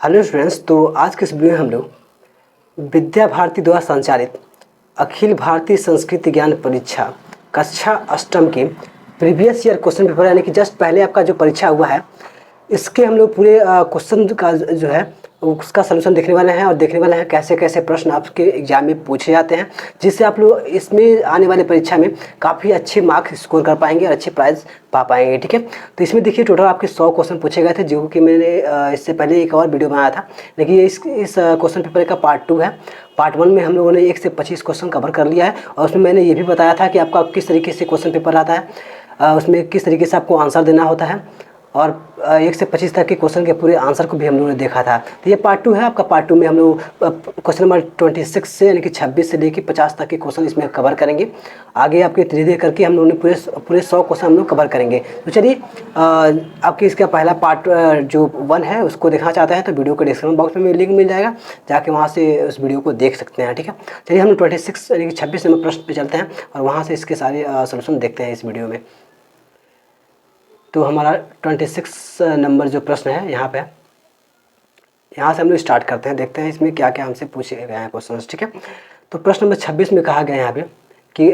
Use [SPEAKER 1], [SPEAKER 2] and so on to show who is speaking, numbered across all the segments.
[SPEAKER 1] Hello students, तो आज के इस वीडियो में हम लोग विद्या भारती द्वारा संचालित अखिल भारतीय संस्कृत ज्ञान परीक्षा कक्षा अष्टम के प्रीवियस ईयर क्वेश्चन पेपर यानी कि जस्ट पहले आपका जो परीक्षा हुआ है इसके हम लोग पूरे क्वेश्चन का जो है उसका सलूशन देखने वाले हैं और देखने वाले हैं कैसे कैसे प्रश्न आपके एग्जाम में पूछे जाते हैं, जिससे आप लोग इसमें आने वाले परीक्षा में काफ़ी अच्छे मार्क्स स्कोर कर पाएंगे और अच्छे प्राइज़ पा पाएंगे। ठीक है, तो इसमें देखिए टोटल आपके 100 क्वेश्चन पूछे गए थे, जो कि मैंने इससे पहले एक और वीडियो बनाया था, लेकिन इस क्वेश्चन पेपर का पार्ट 2 है। पार्ट 1 में हम लोगों ने 1 से 25 क्वेश्चन कवर कर लिया है और उसमें मैंने ये भी बताया था कि आपका किस तरीके से क्वेश्चन पेपर आता है, उसमें किस तरीके से आपको आंसर देना होता है और 1 से 25 तक के क्वेश्चन के पूरे आंसर को भी हम लोगों ने देखा था। तो ये पार्ट 2 है आपका। पार्ट 2 में हम लोग क्वेश्चन नंबर 26 से यानी कि 26 से लेकर 50 तक के क्वेश्चन इसमें कवर करेंगे। आगे आपके धीरे धीरे करके हम लोगों ने पूरे 100 क्वेश्चन हम लोग कवर करेंगे। तो चलिए आपके इसका पहला पार्ट जो 1 है उसको देखना चाहते हैं तो वीडियो के डिस्क्रिप्शन बॉक्स में लिंक मिल जाएगा, जाके वहाँ से उस वीडियो को देख सकते हैं। ठीक है, चलिए हम 26 यानी कि 26 नंबर प्रश्न पे चलते हैं और वहाँ से इसके सारे सोल्यूशन देखते हैं इस वीडियो में। तो हमारा 26 नंबर जो प्रश्न है यहाँ पे, यहाँ से हम लोग स्टार्ट करते हैं, देखते हैं इसमें क्या क्या हमसे पूछे गए हैं क्वेश्चन। ठीक है, तो प्रश्न नंबर 26 में कहा गया है यहाँ पे कि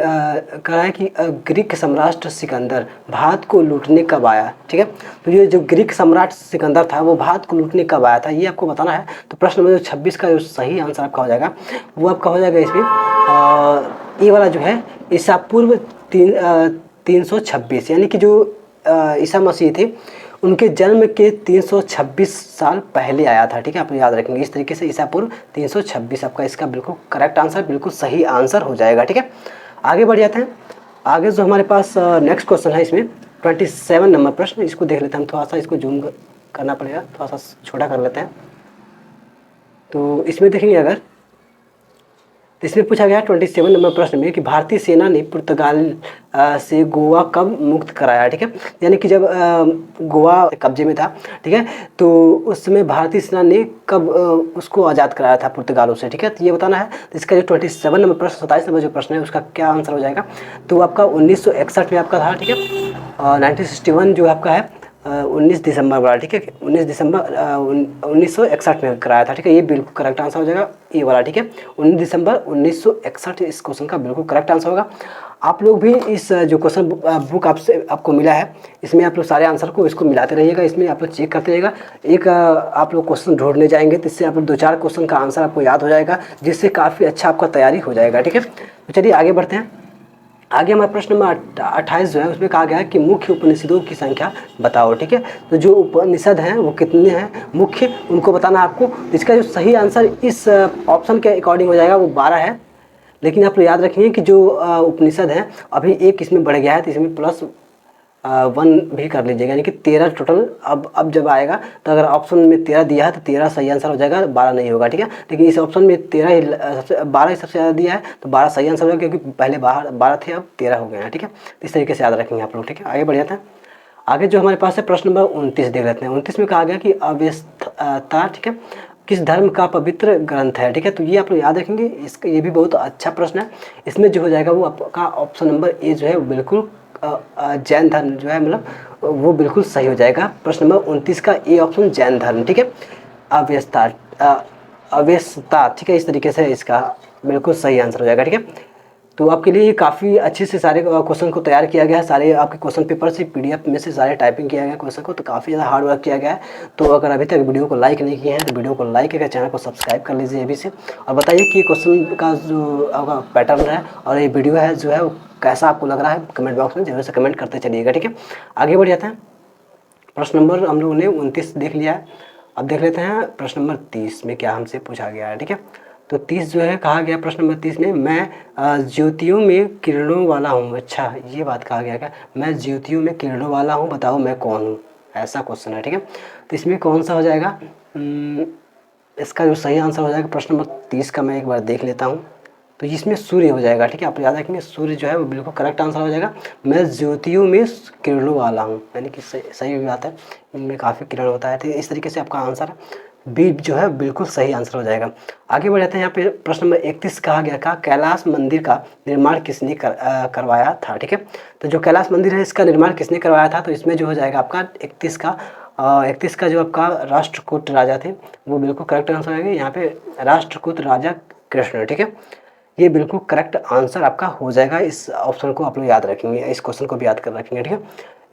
[SPEAKER 1] कहा है कि ग्रीक सम्राट सिकंदर भारत को लूटने कब आया। ठीक है, तो ये जो ग्रीक सम्राट सिकंदर था वो भारत को लूटने कब आया था ये आपको बताना है। तो प्रश्न नंबर 26 का जो सही आंसर आपका हो जाएगा वो आपका हो जाएगा इसमें ये वाला जो है ईसा पूर्व 326 यानी कि जो ईसा मसीह थे उनके जन्म के 326 साल पहले आया था। ठीक है, आप याद रखेंगे इस तरीके से ईसा पूर्व 326 आपका इसका बिल्कुल करेक्ट आंसर, बिल्कुल सही आंसर हो जाएगा। ठीक है, आगे बढ़ जाते हैं। आगे जो हमारे पास नेक्स्ट क्वेश्चन है इसमें 27 नंबर प्रश्न, इसको देख लेते हैं हम। थोड़ा सा इसको जूम करना पड़ेगा, थोड़ा सा छोटा कर लेते हैं। तो इसमें देखेंगे अगर तो इसमें पूछा गया 27 नंबर प्रश्न में कि भारतीय सेना ने पुर्तगाल से गोवा कब मुक्त कराया। ठीक है, यानी कि जब गोवा कब्जे में था, ठीक है, तो उस समय भारतीय सेना ने कब उसको आज़ाद कराया था पुर्तगालों से। ठीक है, तो ये बताना है। तो इसका जो 27 नंबर प्रश्न 27 नंबर जो प्रश्न है उसका क्या आंसर हो जाएगा, तो आपका 1961 में आपका था। ठीक है, 1961 जो आपका है 19 दिसंबर वाला। ठीक है, 19 दिसंबर 1961 में कराया था। ठीक है, ये बिल्कुल करेक्ट आंसर हो जाएगा ये वाला। ठीक है, 19 दिसंबर 1961 इस क्वेश्चन का बिल्कुल करेक्ट आंसर होगा। आप लोग भी इस जो क्वेश्चन बुक आपको मिला है इसमें आप लोग सारे आंसर को इसको मिलाते रहिएगा, इसमें आप लोग चेक करते रहिएगा। एक आप लोग क्वेश्चन ढूंढने जाएंगे तो इससे आप लोग 2-4 क्वेश्चन का आंसर आपको याद हो जाएगा, जिससे काफ़ी अच्छा आपका तैयारी हो जाएगा। ठीक है, तो चलिए आगे बढ़ते हैं। आगे हमारा प्रश्न नंबर 28 जो है उसमें कहा गया है कि मुख्य उपनिषदों की संख्या बताओ। ठीक है, तो जो उपनिषद हैं वो कितने हैं मुख्य, उनको बताना आपको। इसका जो सही आंसर इस ऑप्शन के अकॉर्डिंग हो जाएगा वो 12 है, लेकिन आप लोग याद रखिए कि जो उपनिषद हैं अभी एक इसमें बढ़ गया है, तो इसमें +1 भी कर लीजिएगा, यानी कि 13 टोटल। अब जब आएगा तो अगर ऑप्शन में 13 दिया है तो 13 सही आंसर हो जाएगा, 12 नहीं होगा। ठीक है, लेकिन इस ऑप्शन में 12 ही सबसे ज़्यादा दिया है तो 12 सही आंसर होगा, क्योंकि पहले 12 थे अब 13 हो गए हैं। ठीक है, तो इस तरीके से याद रखेंगे आप लोग। ठीक है, आगे बढ़ जाते हैं। आगे जो हमारे पास है प्रश्न नंबर 29 देख लेते हैं। 29 में कहा गया कि अवेस्ता, ठीक है, किस धर्म का पवित्र ग्रंथ है। ठीक है, तो ये आप लोग याद रखेंगे, इसका ये भी बहुत अच्छा प्रश्न है। इसमें जो हो जाएगा वो आपका ऑप्शन नंबर ए जो है वो बिल्कुल जैन धर्म जो है, मतलब वो बिल्कुल सही हो जाएगा। प्रश्न नंबर 29 का ए ऑप्शन जैन धर्म। ठीक है, अवेस्ता, ठीक है, इस तरीके से इसका बिल्कुल सही आंसर हो जाएगा। ठीक है, तो आपके लिए काफ़ी अच्छे से सारे क्वेश्चन को तैयार किया गया है। सारे आपके क्वेश्चन पेपर से PDF में से सारे टाइपिंग किया गया है क्वेश्चन को, तो काफ़ी ज़्यादा हार्ड वर्क किया गया है। तो अगर अभी तक वीडियो को लाइक नहीं किए हैं तो वीडियो को लाइक करके चैनल को सब्सक्राइब कर लीजिए अभी से, और बताइए कि क्वेश्चन का जो आपका पैटर्न है और ये वीडियो है जो है वो कैसा आपको लग रहा है, कमेंट बॉक्स में जरूर से कमेंट करते चलिएगा। ठीक है, आगे बढ़ जाते हैं। प्रश्न नंबर हम लोगों ने 29 देख लिया है, अब देख लेते हैं प्रश्न नंबर 30 में क्या हमसे पूछा गया है। ठीक है, तो 30 जो है कहा गया प्रश्न नंबर 30 में, मैं ज्योतियों में किरणों वाला हूँ। अच्छा, ये बात कहा गया क्या, मैं ज्योतियों में किरणों वाला हूँ, बताओ मैं कौन हूँ, ऐसा क्वेश्चन है। ठीक है, तो इसमें कौन सा हो जाएगा, इसका जो सही आंसर हो जाएगा प्रश्न नंबर 30 का मैं एक बार देख लेता हूँ, तो इसमें सूर्य हो जाएगा। ठीक है, आप याद रखेंगे सूर्य जो है वो बिल्कुल करेक्ट आंसर हो जाएगा। मैं ज्योतियों में किरणों वाला हूँ, यानी कि सही बात है, इनमें काफ़ी किरण होता है। तो इस तरीके से आपका आंसर बी जो है बिल्कुल सही आंसर हो जाएगा। आगे बढ़ जाते हैं। यहाँ पे प्रश्न नंबर 31 कहा गया था कैलाश मंदिर का निर्माण किसने करवाया था। ठीक है, तो जो कैलाश मंदिर है इसका निर्माण किसने करवाया था, तो इसमें जो हो जाएगा आपका 31 का 31 का जो आपका राष्ट्रकूट राजा थे वो बिल्कुल करेक्ट आंसर आएगा। यहाँ पे राष्ट्रकूट राजा कृष्ण, ठीक है, ये बिल्कुल करेक्ट आंसर आपका हो जाएगा। इस ऑप्शन को आप लोग याद रखेंगे, इस क्वेश्चन को भी याद कर रखेंगे, ठीक है।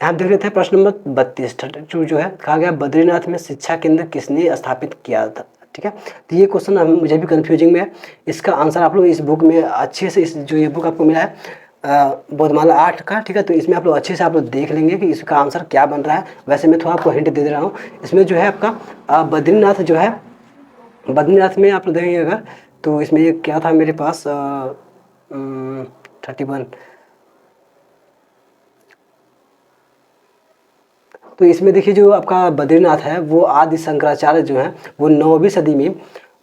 [SPEAKER 1] यहाँ देख लेते हैं प्रश्न नंबर 32 जो है कहा गया बद्रीनाथ में शिक्षा केंद्र किसने स्थापित किया था, ठीक है। तो ये क्वेश्चन मुझे भी कंफ्यूजिंग में है। इसका आंसर आप लोग इस बुक में अच्छे से, इस जो ये बुक आपको मिला है बोधमाला 8 का, ठीक है, तो इसमें आप लोग अच्छे से आप लोग देख लेंगे कि इसका आंसर क्या बन रहा है। वैसे मैं थोड़ा आपको हिंट दे रहा हूँ। इसमें जो है आपका बद्रीनाथ जो है, बद्रीनाथ में आप लोग देखेंगे अगर, तो इसमें ये क्या था मेरे पास 31, तो इसमें देखिए जो आपका बद्रीनाथ है वो आदि शंकराचार्य जो है वो 9वीं सदी में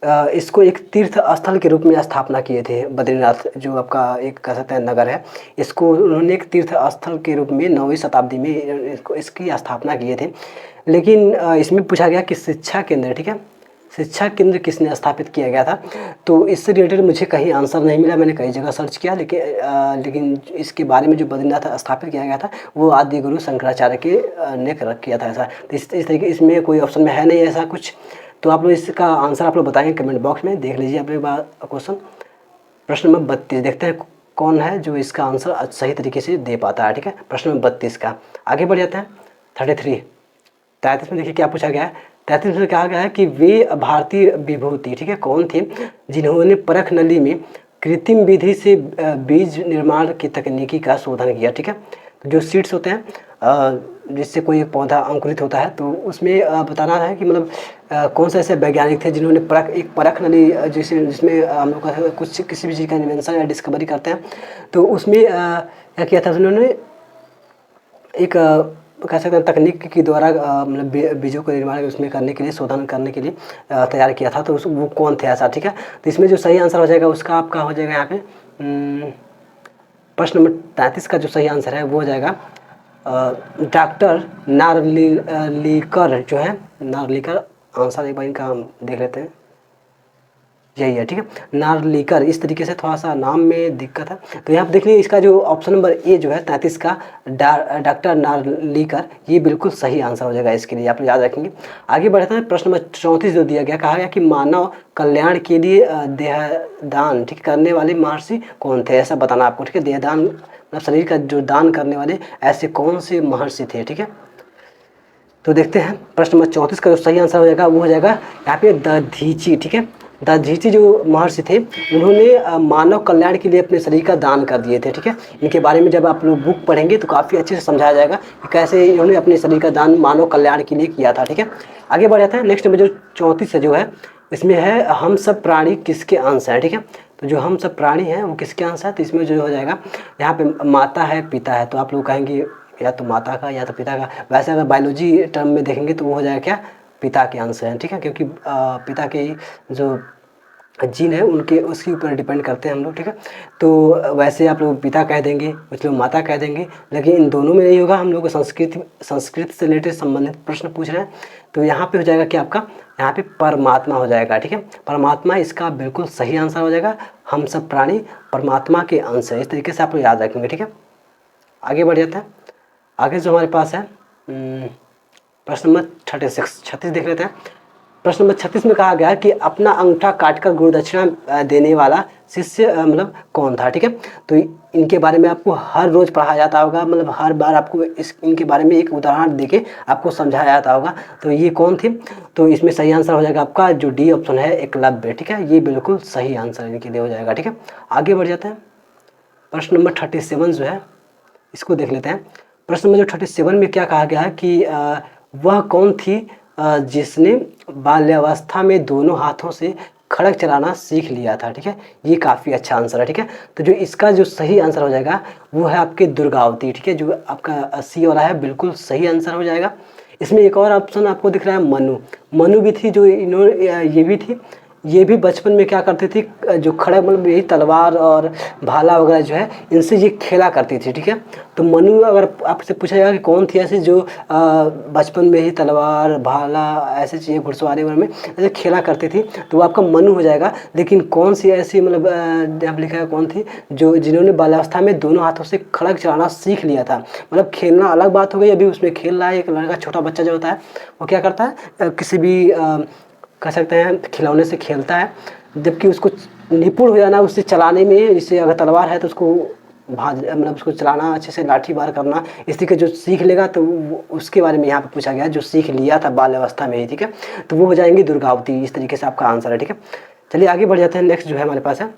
[SPEAKER 1] इसको एक तीर्थ स्थल के रूप में स्थापना किए थे। बद्रीनाथ जो आपका एक कह सकते हैं नगर है, इसको उन्होंने एक तीर्थ स्थल के रूप में 9वीं शताब्दी में इसकी स्थापना किए थे। लेकिन इसमें पूछा गया कि शिक्षा केंद्र, ठीक है, शिक्षा केंद्र किसने स्थापित किया गया था, तो इससे रिलेटेड मुझे कहीं आंसर नहीं मिला। मैंने कई जगह सर्च किया, लेकिन इसके बारे में जो बद्रीनाथ स्थापित किया गया था वो आदि गुरु शंकराचार्य के ने किया था ऐसा। तो इस तरीके इसमें कोई ऑप्शन में है नहीं ऐसा कुछ। तो आप लोग इसका आंसर आप लोग बताएंगे कमेंट बॉक्स में, देख लीजिए आप एक बार क्वेश्चन। प्रश्न नंबर 32 देखते हैं कौन है जो इसका आंसर सही तरीके से दे पाता है, ठीक है। प्रश्न नंबर 32 का आगे बढ़ जाते हैं। 33 में देखिए क्या पूछा गया है। 33 में कहा गया है कि वे भारतीय विभूति, ठीक है, कौन थे जिन्होंने परख नली में कृत्रिम विधि से बीज निर्माण की तकनीकी का शोधन किया, ठीक है। तो जो सीड्स होते हैं जिससे कोई एक पौधा अंकुरित होता है, तो उसमें बताना है कि मतलब कौन से ऐसे वैज्ञानिक थे जिन्होंने परख नली जिसमें हम लोग का कुछ किसी भी चीज़ का इन्वेंशन या डिस्कवरी करते हैं, तो उसमें क्या किया था उन्होंने, एक कह सकते हैं तकनीक के द्वारा मतलब बीजों को निर्माण उसमें करने के लिए, शोधन करने के लिए तैयार किया था। तो वो कौन थे ऐसा, ठीक है। तो इसमें जो सही आंसर हो जाएगा उसका आपका हो जाएगा यहाँ पे प्रश्न नंबर 33 का जो सही आंसर है वो हो जाएगा डॉक्टर नार्लिकर जो है, नार्लिकर आंसर एक बार इनका देख लेते हैं, यही है, ठीक है, नार्लिकर। इस तरीके से थोड़ा सा नाम में दिक्कत है। तो यहाँ पर देख लीजिए इसका जो ऑप्शन नंबर ए जो है 33 का डॉक्टर नार्लिकर, ये बिल्कुल सही आंसर हो जाएगा। इसके लिए आप याद रखेंगे। आगे बढ़ते हैं। प्रश्न नंबर 34 जो दिया गया, कहा गया कि मानव कल्याण के लिए देहदान, ठीक, करने वाले महर्षि कौन थे, ऐसा बताना आपको, ठीक है। देहदान मतलब शरीर का जो दान करने वाले ऐसे कौन से महर्षि थे, ठीक है। तो देखते हैं प्रश्न नंबर 34 का जो सही आंसर हो जाएगा वो हो जाएगा यहाँ पे दधीची, ठीक है। दधीची जो महर्षि थे उन्होंने मानव कल्याण के लिए अपने शरीर का दान कर दिए थे, ठीक है। इनके बारे में जब आप लोग बुक पढ़ेंगे तो काफ़ी अच्छे से समझाया जाएगा कि कैसे इन्होंने अपने शरीर का दान मानव कल्याण के लिए किया था, ठीक है। आगे बढ़ जाते हैं। नेक्स्ट में जो 34 जो है इसमें है हम सब प्राणी किसके अंश हैं, ठीक है। तो जो हम सब प्राणी हैं वो किसके अंश है, तो इसमें जो हो जाएगा यहाँ पे माता है पिता है, तो आप लोग कहेंगे या तो माता का या तो पिता का। वैसे अगर बायोलॉजी टर्म में देखेंगे तो वो हो जाएगा क्या, पिता के अंश हैं, ठीक है, क्योंकि पिता के जो जीन है उनके उसके ऊपर डिपेंड करते हैं हम लोग, ठीक है। तो वैसे आप लोग पिता कह देंगे, कुछ लोग माता कह देंगे, लेकिन इन दोनों में नहीं होगा। हम लोग संस्कृत से रिलेटेड संबंधित प्रश्न पूछ रहे हैं। तो यहाँ पे हो जाएगा कि आपका यहाँ पे परमात्मा हो जाएगा, ठीक है। परमात्मा इसका बिल्कुल सही आंसर हो जाएगा। हम सब प्राणी परमात्मा के अंश है, इस तरीके से आप लोग याद रखेंगे, ठीक है। आगे बढ़ जाता है। आगे जो हमारे पास है प्रश्न नंबर 36 देख लेते हैं। प्रश्न नंबर 36 में कहा गया है कि अपना अंगूठा काटकर गुरुदक्षिणा देने वाला शिष्य मतलब कौन था, ठीक है। तो इनके बारे में आपको हर रोज़ पढ़ाया जाता होगा, मतलब हर बार आपको इनके बारे में एक उदाहरण देके आपको समझाया जाता होगा। तो ये कौन थे, तो इसमें सही आंसर हो जाएगा आपका जो डी ऑप्शन है, एकलव्य, ठीक है। ये बिल्कुल सही आंसर इनके लिए हो जाएगा, ठीक है। आगे बढ़ जाते हैं। प्रश्न नंबर 37 जो है इसको देख लेते हैं। प्रश्न नंबर 37 में क्या कहा गया है कि वह कौन थी जिसने बाल्यावस्था में दोनों हाथों से खड़क चलाना सीख लिया था, ठीक है। ये काफ़ी अच्छा आंसर है, ठीक है। तो जो इसका जो सही आंसर हो जाएगा वो है आपके दुर्गावती, ठीक है। जो आपका सी हो रहा है बिल्कुल सही आंसर हो जाएगा। इसमें एक और ऑप्शन आपको दिख रहा है मनु भी थी, जो इन्होंने ये भी थी, ये भी बचपन में क्या करती थी, जो खड़े मतलब यही तलवार और भाला वगैरह जो है इनसे ये खेला करती थी, ठीक है। तो मनु अगर आपसे पूछा जाएगा कि कौन थी ऐसी जो बचपन में ही तलवार भाला ऐसी चीज़ें घुड़सवारी वगैरह में ऐसे खेला करती थी, तो वो आपका मनु हो जाएगा। लेकिन कौन सी ऐसी मतलब यहाँ लिखा है कौन थी जो जिन्होंने बाल्यावस्था में दोनों हाथों से खड़ग चलाना सीख लिया था। मतलब खेलना अलग बात हो गई, अभी उसमें खेल रहा है एक लड़का, छोटा बच्चा जो होता है वो क्या करता है, किसी भी कह सकते हैं खिलौने से खेलता है, जबकि उसको निपुण हो जाना उससे चलाने में, जैसे अगर तलवार है तो उसको मतलब उसको चलाना अच्छे से, लाठी वार करना, इस तरीके जो सीख लेगा तो उसके बारे में यहाँ पे पूछा गया है, जो सीख लिया था बाल्यावस्था में ही, ठीक है। तो वो हो जाएंगी दुर्गावती। इस तरीके से आपका आंसर है, ठीक है। चलिए आगे बढ़ जाते हैं। नेक्स्ट जो है हमारे पास है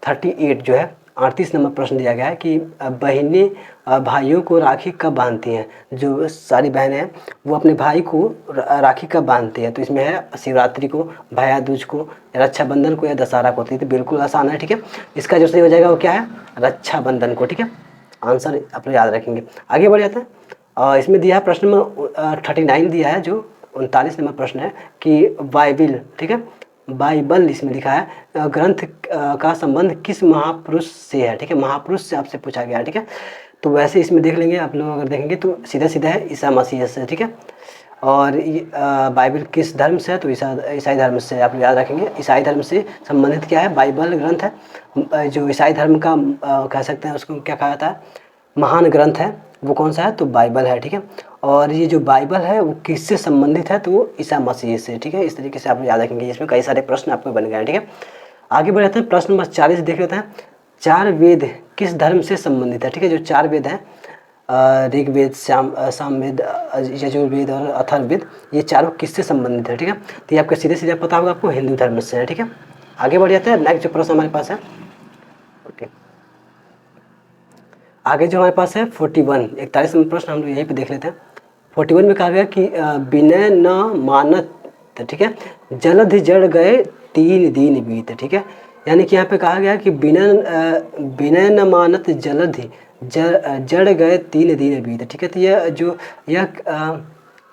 [SPEAKER 1] 38 जो है 38 नंबर प्रश्न दिया गया है कि बहनें भाइयों को राखी कब बांधती हैं। जो सारी बहनें हैं वो अपने भाई को राखी कब बांधती हैं। तो इसमें है शिवरात्रि को, भैया दूज को, रक्षाबंधन को या दशहरा को। तो बिल्कुल आसान है, ठीक है। इसका जो सही हो जाएगा वो क्या है, रक्षाबंधन को, ठीक है। आंसर आप लोग याद रखेंगे। आगे बढ़ जाते हैं। इसमें दिया है प्रश्न नंबर 39 दिया है, जो 39 नंबर प्रश्न है कि बाइबिल, ठीक है, बाइबल इसमें लिखा है ग्रंथ का संबंध किस महापुरुष से है, ठीक है। महापुरुष से आपसे पूछा गया है, ठीक है। तो वैसे इसमें देख लेंगे आप लोग, अगर देखेंगे तो सीधा सीधा है ईसा मसीह से, ठीक है। और बाइबल किस धर्म से है, तो ईसाई धर्म से। आप याद रखेंगे ईसाई धर्म से संबंधित क्या है, बाइबल ग्रंथ है। जो ईसाई धर्म का कह सकते हैं उसको क्या कहा जाता है, महान ग्रंथ है, वो कौन सा है, तो बाइबल है, ठीक है। और ये जो बाइबल है वो किससे संबंधित है, तो वो ईसा मसीह से, ठीक है। इस तरीके से आप याद रखेंगे। इसमें कई सारे प्रश्न आपको बन गए हैं, ठीक है। आगे बढ़ जाते हैं। प्रश्न नंबर 40 देख लेते हैं। 4 वेद किस धर्म से संबंधित है, ठीक है। जो 4 वेद हैं ऋग्वेद, सामवेद, यजुर्वेद और अथर्ववेद, ये चारों किससे संबंधित है, ठीक है। तो ये आपका सीधे सीधे पता होगा आपको, हिंदू धर्म से है, ठीक है। आगे बढ़ जाते हैं। नेक्स्ट जो प्रश्न हमारे पास है, ओके, आगे जो हमारे पास है 41 41 नंबर प्रश्न हम लोग यहीं पे देख लेते हैं। 41 में कहा गया कि विनय न मानत, ठीक है, जलधि जड़ गए 3 दिन बीत, ठीक है। यानी कि यहाँ पे कहा गया कि विनय न मानत जलधि जड़ गए 3 दिन बीत, ठीक है। तो यह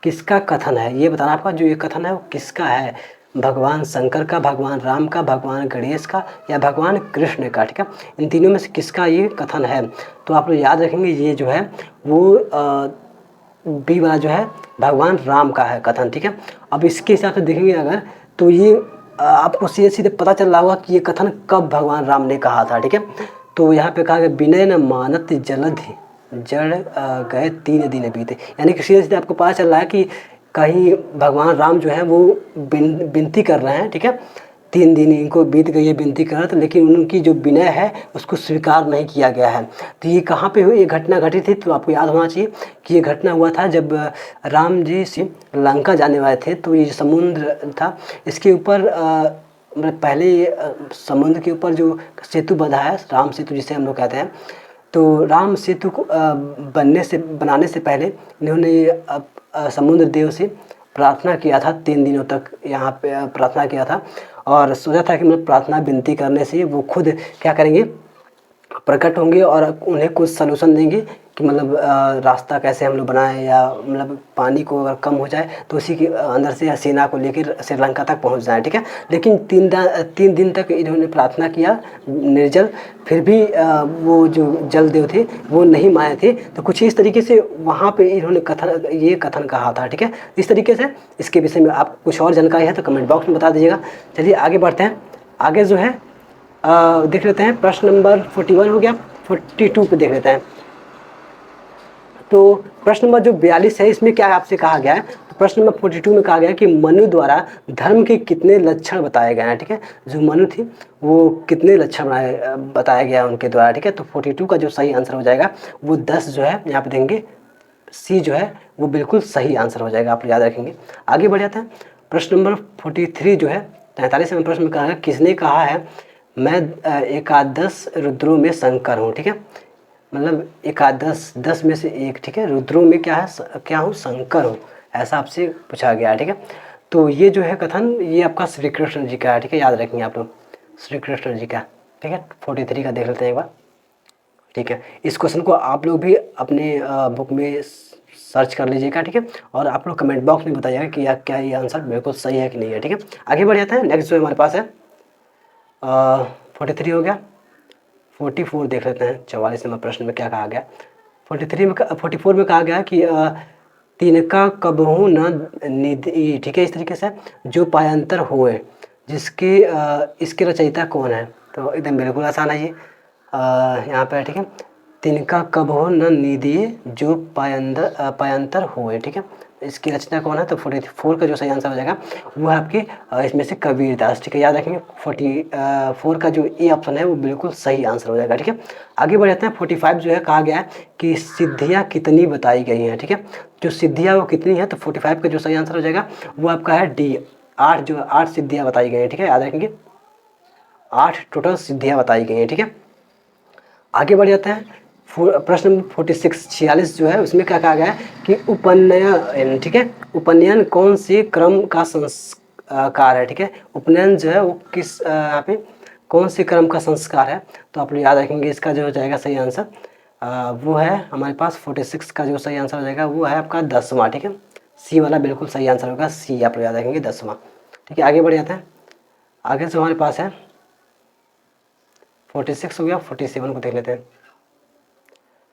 [SPEAKER 1] किसका कथन है, ये बताना आपका। जो ये कथन है वो किसका है, भगवान शंकर का, भगवान राम का, भगवान गणेश का या भगवान कृष्ण का, ठीक है। इन तीनों में से किसका ये कथन है। तो आप लोग याद रखेंगे ये जो है वो बी वाला जो है भगवान राम का है कथन, ठीक है। अब इसके हिसाब से देखेंगे अगर, तो ये आपको सीधे सीधे पता चल रहा होगा कि ये कथन कब भगवान राम ने कहा था, ठीक है। तो यहाँ पे कहा गया विनय न मानत जलधि जड़ गए 3 दिन बीते, यानी कि सीधे सीधे आपको पता चल रहा है कि कहीं भगवान राम जो है वो विनती कर रहे हैं, ठीक है। 3 दिन इनको बीत गई है विनती कर रहे थे, लेकिन उनकी जो विनय है उसको स्वीकार नहीं किया गया है। तो ये कहाँ पे हुई, ये घटना घटी थी, तो आपको याद होना चाहिए कि ये घटना हुआ था जब राम जी से लंका जाने वाले थे। तो ये समुद्र था, इसके ऊपर मतलब पहले समुद्र के ऊपर जो सेतु बंधा है, राम सेतु जिसे हम लोग कहते हैं, तो राम सेतु को बनाने से पहले इन्होंने समुद्र देव से प्रार्थना किया था। 3 दिनों तक यहाँ पे प्रार्थना किया था और सोचा था कि मतलब प्रार्थना विनती करने से वो खुद क्या करेंगे, प्रकट होंगे और उन्हें कुछ सलूशन देंगे कि मतलब रास्ता कैसे हम लोग बनाएं, या मतलब पानी को अगर कम हो जाए तो उसी के अंदर से सेना को लेकर श्रीलंका तक पहुंच जाए, ठीक है। लेकिन 3 दिन तक इन्होंने प्रार्थना किया निर्जल, फिर भी वो जो जल देव थे वो नहीं माने थे। तो कुछ इस तरीके से वहाँ पे इन्होंने ये कथन कहा था, ठीक है। इस तरीके से इसके विषय में आप कुछ और जानकारी है तो कमेंट बॉक्स में बता दीजिएगा। चलिए आगे बढ़ते हैं। आगे जो है देख लेते हैं। प्रश्न नंबर 41 हो गया, 42 पे देख लेते हैं। तो प्रश्न नंबर जो 42 है इसमें क्या आपसे कहा गया है, तो प्रश्न नंबर 42 में कहा गया है कि मनु द्वारा धर्म के कितने लक्षण बताए गए हैं, ठीक है। जो मनु थी वो कितने लक्षण बताया गया उनके द्वारा, ठीक है। तो 42 का जो सही आंसर हो जाएगा वो 10 जो है यहाँ पे देंगे, सी जो है वो बिल्कुल सही आंसर हो जाएगा, आप याद रखेंगे। आगे बढ़ जाते हैं। प्रश्न नंबर 43 जो है 43 में प्रश्न में कहा है किसने कहा है मैं एकादश रुद्रों में शंकर हूँ, ठीक है। मतलब एकादश 10 में से एक, ठीक है। रुद्रों में क्या है, क्या हूँ, शंकर हूँ, ऐसा आपसे पूछा गया है, ठीक है। तो ये जो है कथन ये आपका श्री कृष्ण जी का है, ठीक है। याद रखेंगे आप लोग श्री कृष्ण जी का, ठीक है। 43 का देख लेते हैं एक बार, ठीक है। इस क्वेश्चन को आप लोग भी अपने बुक में सर्च कर लीजिएगा, ठीक है। और आप लोग कमेंट बॉक्स में बताइएगा कि क्या ये आंसर बिल्कुल सही है कि नहीं है, ठीक है। आगे बढ़ जाते हैं। नेक्स्ट जो हमारे पास है 43 हो गया, 44 देख लेते हैं। 44 नंबर प्रश्न में क्या कहा गया। 44 में कहा गया कि तिनका कबहू न निधि, ठीक है। इस तरीके से जो पायांतर हुए, जिसके इसके रचयिता कौन है। तो एकदम बिल्कुल आसान है ये, यहाँ पर, ठीक है। तिनका कबहू न निधि जो पायांतर हुए, ठीक है। इसकी रचना कौन है। तो 44 का जो सही आंसर हो जाएगा वो है आपकी इसमें से कबीरदास, ठीक है। याद रखेंगे 44 का जो ए ऑप्शन है वो बिल्कुल सही आंसर हो जाएगा, ठीक है। आगे बढ़ जाते हैं। 45 जो है कहा गया है कि सिद्धियाँ कितनी बताई गई हैं, ठीक है। जो सिद्धियाँ वो कितनी है। तो 45 का जो सही आंसर हो जाएगा वो आपका है डी, 8। जो 8 सिद्धियाँ बताई गई हैं, ठीक है। याद रखेंगे 8 टोटल सिद्धियाँ बताई गई हैं, ठीक है। आगे बढ़ जाते हैं। प्रश्न नंबर 46 जो है उसमें क्या कहा गया है कि उपनयन, ठीक है। उपनयन कौन से क्रम का संस्कार है, ठीक है। उपनयन जो है वो किस यहाँ पे कौन से क्रम का संस्कार है। तो आप लोग याद रखेंगे इसका जो हो जाएगा सही आंसर वो है हमारे पास 46 का जो सही आंसर हो जाएगा वो है आपका 10वां, ठीक है। सी वाला बिल्कुल सही आंसर होगा, सी आप लोग याद रखेंगे 10वां, ठीक है। आगे बढ़ जाते हैं। आगे जो हमारे पास है 46 हो गया। 47 को देख लेते हैं।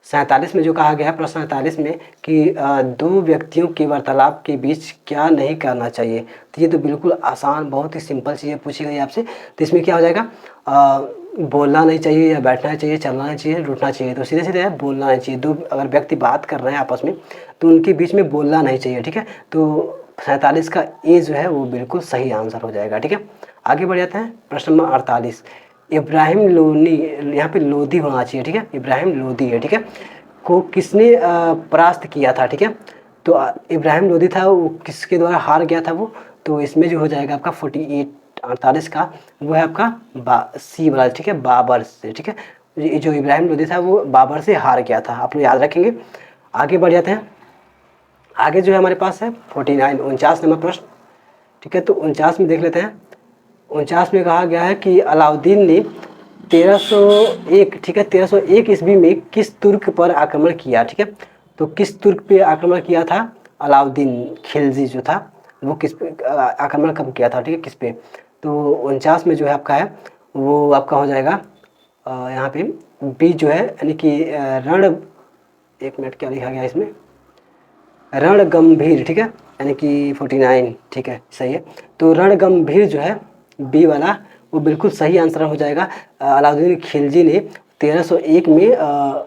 [SPEAKER 1] 47 में जो कहा गया है, प्रश्न 47 में कि दो व्यक्तियों के वार्तालाप के बीच क्या नहीं करना चाहिए। तो ये तो बिल्कुल आसान, बहुत ही सिंपल चीज़ें पूछी गई आपसे। तो इसमें क्या हो जाएगा, बोलना नहीं चाहिए या बैठना चाहिए, चलना नहीं चाहिए, रुकना चाहिए। तो सीधे सीधे है बोलना नहीं चाहिए। दो अगर व्यक्ति बात कर रहे हैं आपस में तो उनके बीच में बोलना नहीं चाहिए, ठीक है। तो 47 का ए जो है वो बिल्कुल सही आंसर हो जाएगा, ठीक है। आगे बढ़ जाते हैं। प्रश्न नंबर 48, इब्राहिम लोनी, यहाँ पे लोदी होना चाहिए, ठीक है। इब्राहिम लोदी है, ठीक है। को किसने परास्त किया था, ठीक है। तो इब्राहिम लोदी था, वो किसके द्वारा हार गया था वो। तो इसमें जो हो जाएगा आपका 48 का वो है आपका सी वाला, ठीक है, बाबर से, ठीक है। जो इब्राहिम लोदी था वो बाबर से हार गया था, आप लोग याद रखेंगे। आगे बढ़ जाते हैं। आगे जो है हमारे पास है 49 नंबर प्रश्न, ठीक है। तो 49 में देख लेते हैं। 49 में कहा गया है कि अलाउद्दीन ने 1301, ठीक है, 1301 ईस्वी में किस तुर्क पर आक्रमण किया, ठीक है। तो किस तुर्क पे आक्रमण किया था अलाउद्दीन खिलजी जो था वो किस पे आक्रमण कब किया था, ठीक है, किस पे। तो 49 में जो है आपका है वो आपका हो जाएगा यहाँ पे बी जो है, यानी कि एक मिनट क्या लिखा गया इसमें, रणगंभीर, ठीक है, यानी कि 49, ठीक है, सही है। तो रणगंभीर जो है बी वाला वो बिल्कुल सही आंसर हो जाएगा। अलाउद्दीन खिलजी ने 1301 में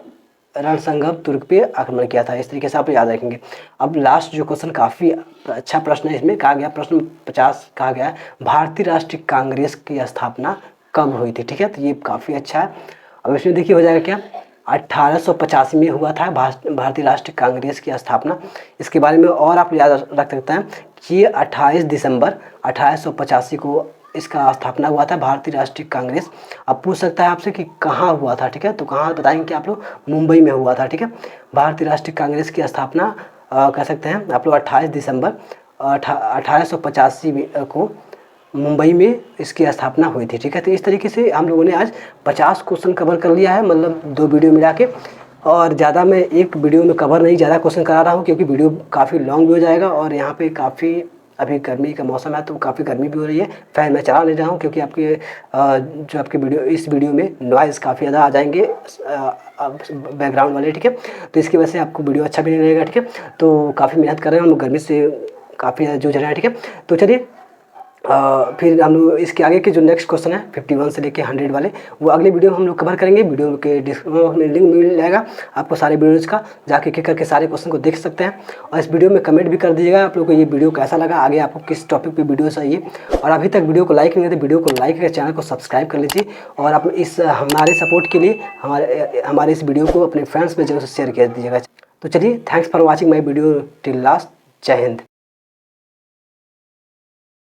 [SPEAKER 1] रणसंगम तुर्क पे आक्रमण किया था। इस तरीके से आप याद रखेंगे। अब लास्ट जो क्वेश्चन काफ़ी अच्छा प्रश्न है, इसमें कहा गया प्रश्न 50 कहा गया भारतीय राष्ट्रीय कांग्रेस की स्थापना कब हुई थी, ठीक है। तो ये काफ़ी अच्छा है। अब इसमें देखिए हो जाएगा क्या, 1885 में हुआ था भारतीय राष्ट्रीय कांग्रेस की स्थापना। इसके बारे में और आप याद रख सकते हैं कि 28 दिसंबर 1885 को इसका स्थापना हुआ था भारतीय राष्ट्रीय कांग्रेस। अब पूछ सकता है आपसे कि कहाँ हुआ था, ठीक है। तो कहाँ बताएंगे आप लोग, मुंबई में हुआ था, ठीक है। भारतीय राष्ट्रीय कांग्रेस की स्थापना कह सकते हैं आप लोग 28 दिसंबर 1885 को मुंबई में इसकी स्थापना हुई थी, ठीक है। तो इस तरीके से हम लोगों ने आज 50 क्वेश्चन कवर कर लिया है, मतलब 2 वीडियो मिला के। और ज़्यादा मैं एक वीडियो में कवर नहीं, ज़्यादा क्वेश्चन करा रहा हूँ क्योंकि वीडियो काफ़ी लॉन्ग भी हो जाएगा। और यहाँ पे काफ़ी अभी गर्मी का मौसम है तो काफ़ी गर्मी भी हो रही है। फ़ैन मैं चला नहीं रहा हूँ क्योंकि आपके जो आपके इस वीडियो में नॉइज़ काफ़ी ज़्यादा आ जाएंगे बैकग्राउंड वाले, ठीक है। तो इसकी वजह से आपको वीडियो अच्छा भी नहीं लगेगा, ठीक है। तो काफ़ी मेहनत कर रहे हैं हम, गर्मी से काफ़ी ज़्यादा जूझ रहे हैं, ठीक है। तो चलिए फिर हम लोग इसके आगे के जो नेक्स्ट क्वेश्चन है 51 से लेके 100 वाले वो अगले वीडियो में हम लोग कवर करेंगे। वीडियो के डिस्क्रिप्शन में लिंक मिल जाएगा आपको सारे वीडियोज़ का, जाके एक करके सारे क्वेश्चन को देख सकते हैं। और इस वीडियो में कमेंट भी कर दीजिएगा आप लोग को ये वीडियो कैसा लगा, आगे आपको किस टॉपिक पे वीडियो चाहिए। और अभी तक वीडियो को लाइक नहीं किया तो वीडियो को लाइक करके चैनल को सब्सक्राइब कर लीजिए। और आप इस हमारे सपोर्ट के लिए हमारे इस वीडियो को अपने फ्रेंड्स में जरूर शेयर कर दीजिएगा। तो चलिए, thanks for watching my video till last. जय हिंद।